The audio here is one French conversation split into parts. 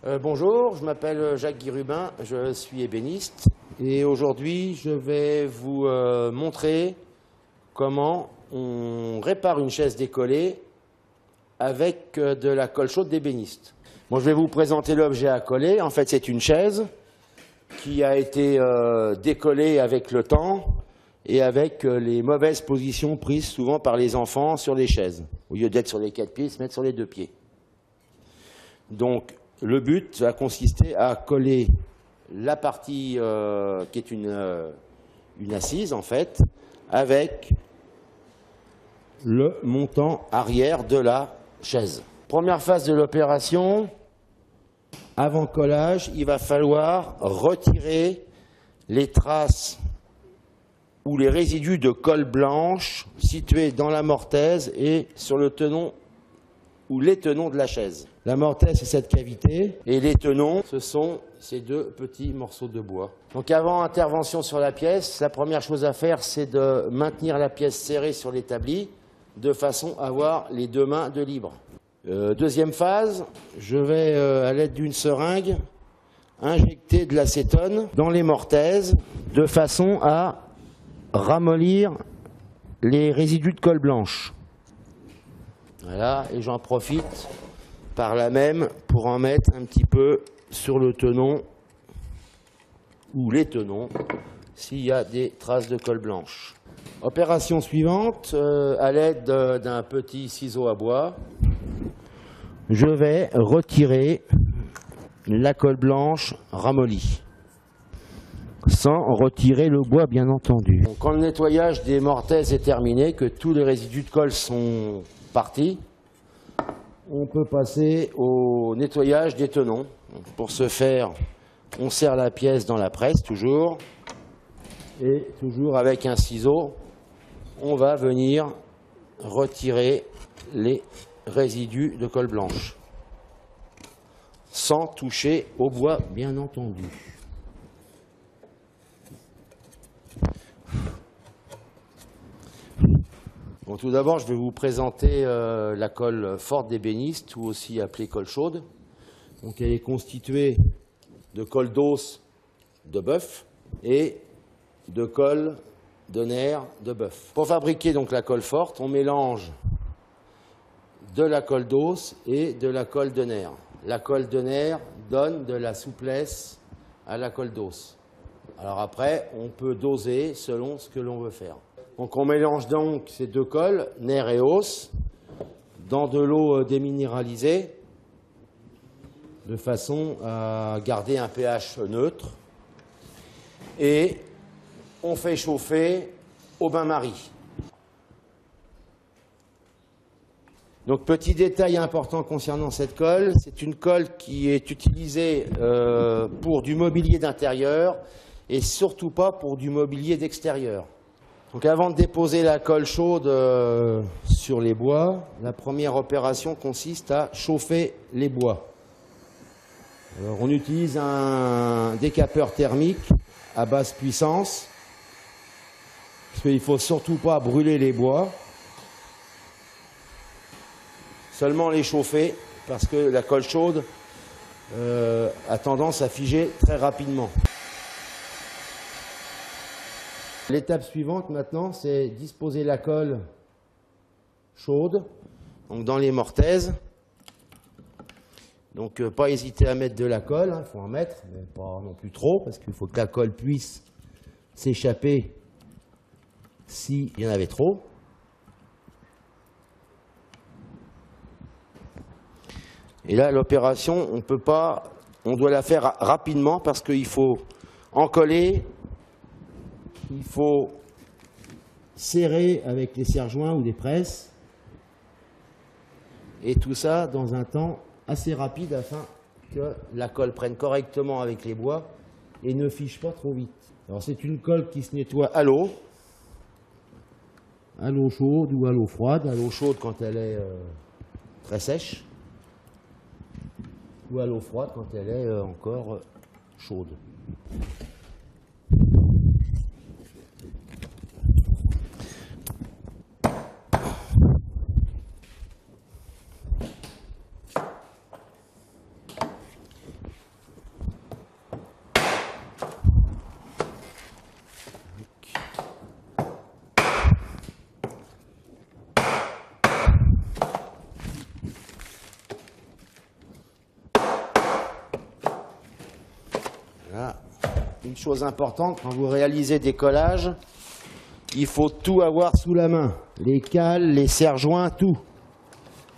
Bonjour, je m'appelle Jacques Guirubin, je suis ébéniste et aujourd'hui je vais vous montrer comment on répare une chaise décollée avec de la colle chaude d'ébéniste. Bon, je vais vous présenter l'objet à coller. En fait, c'est une chaise qui a été décollée avec le temps et avec les mauvaises positions prises souvent par les enfants sur les chaises. Au lieu d'être sur les 4 pieds, ils se mettent sur les 2 pieds. Donc, le but va consister à coller la partie qui est une assise, en fait, avec le montant arrière de la chaise. Première phase de l'opération, avant collage, il va falloir retirer les traces ou les résidus de colle blanche situés dans la mortaise et sur le tenon ou les tenons de la chaise. La mortaise, c'est cette cavité, et les tenons, ce sont ces 2 petits morceaux de bois. Donc avant intervention sur la pièce, la première chose à faire, c'est de maintenir la pièce serrée sur l'établi, de façon à avoir les 2 mains de libre. Deuxième phase, je vais, à l'aide d'une seringue, injecter de l'acétone dans les mortaises, de façon à ramollir les résidus de colle blanche. Voilà, et j'en profite par là même pour en mettre un petit peu sur le tenon ou les tenons s'il y a des traces de colle blanche. Opération suivante, à l'aide d'un petit ciseau à bois, je vais retirer la colle blanche ramollie, sans retirer le bois bien entendu. Donc, quand le nettoyage des mortaises est terminé, que tous les résidus de colle sont partis, on peut passer au nettoyage des tenons. Pour ce faire, on serre la pièce dans la presse, toujours, et toujours avec un ciseau, on va venir retirer les résidus de colle blanche, sans toucher au bois, bien entendu. Bon, tout d'abord, je vais vous présenter la colle forte d'ébéniste, ou aussi appelée colle chaude. Donc, elle est constituée de colle d'os de bœuf et de colle de nerf de bœuf. Pour fabriquer donc la colle forte, on mélange de la colle d'os et de la colle de nerf. La colle de nerf donne de la souplesse à la colle d'os. Alors après, on peut doser selon ce que l'on veut faire. Donc on mélange donc ces 2 colles, nerf et os, dans de l'eau déminéralisée, de façon à garder un pH neutre. Et on fait chauffer au bain-marie. Donc petit détail important concernant cette colle, c'est une colle qui est utilisée pour du mobilier d'intérieur et surtout pas pour du mobilier d'extérieur. Donc avant de déposer la colle chaude sur les bois, la première opération consiste à chauffer les bois. Alors, on utilise un décapeur thermique à basse puissance, parce qu'il ne faut surtout pas brûler les bois, seulement les chauffer, parce que la colle chaude a tendance à figer très rapidement. L'étape suivante maintenant, c'est disposer la colle chaude donc dans les mortaises. Donc pas hésiter à mettre de la colle, il faut en mettre, mais pas non plus trop, parce qu'il faut que la colle puisse s'échapper s'il y en avait trop. Et là, l'opération, on doit la faire rapidement parce qu'il faut en coller. Il faut serrer avec les serre-joints ou des presses, et tout ça dans un temps assez rapide afin que la colle prenne correctement avec les bois et ne fiche pas trop vite. Alors c'est une colle qui se nettoie à l'eau chaude ou à l'eau froide. À l'eau chaude quand elle est très sèche, ou à l'eau froide quand elle est encore chaude. une chose importante, quand vous réalisez des collages, il faut tout avoir sous la main. Les cales, les serre-joints, tout.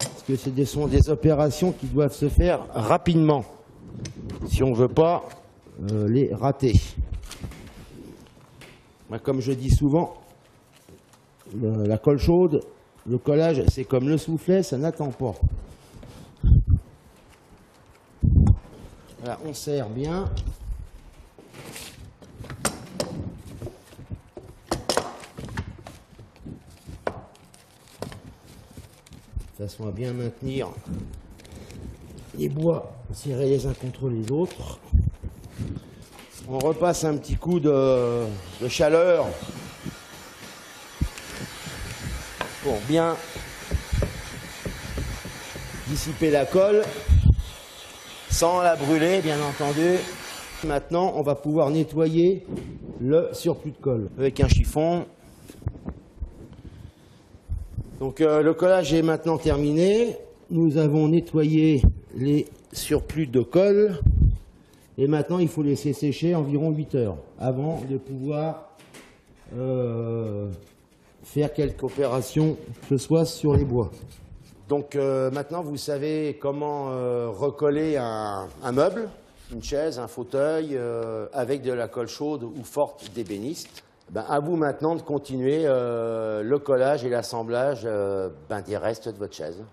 Parce que ce sont des opérations qui doivent se faire rapidement, si on ne veut pas les rater. Moi, comme je dis souvent, la colle chaude, le collage, c'est comme le soufflet, ça n'attend pas. Voilà, on serre bien. De façon à bien maintenir les bois serrés les uns contre les autres. On repasse un petit coup de chaleur pour bien dissiper la colle sans la brûler, bien entendu. Maintenant, on va pouvoir nettoyer le surplus de colle avec un chiffon. Donc le collage est maintenant terminé. Nous avons nettoyé les surplus de colle. Et maintenant, il faut laisser sécher environ 8 heures avant de pouvoir faire quelque opération que ce soit sur les bois. Donc maintenant, vous savez comment recoller un meuble, une chaise, un fauteuil, avec de la colle chaude ou forte d'ébéniste. Ben, à vous maintenant de continuer le collage et l'assemblage des restes de votre chaise.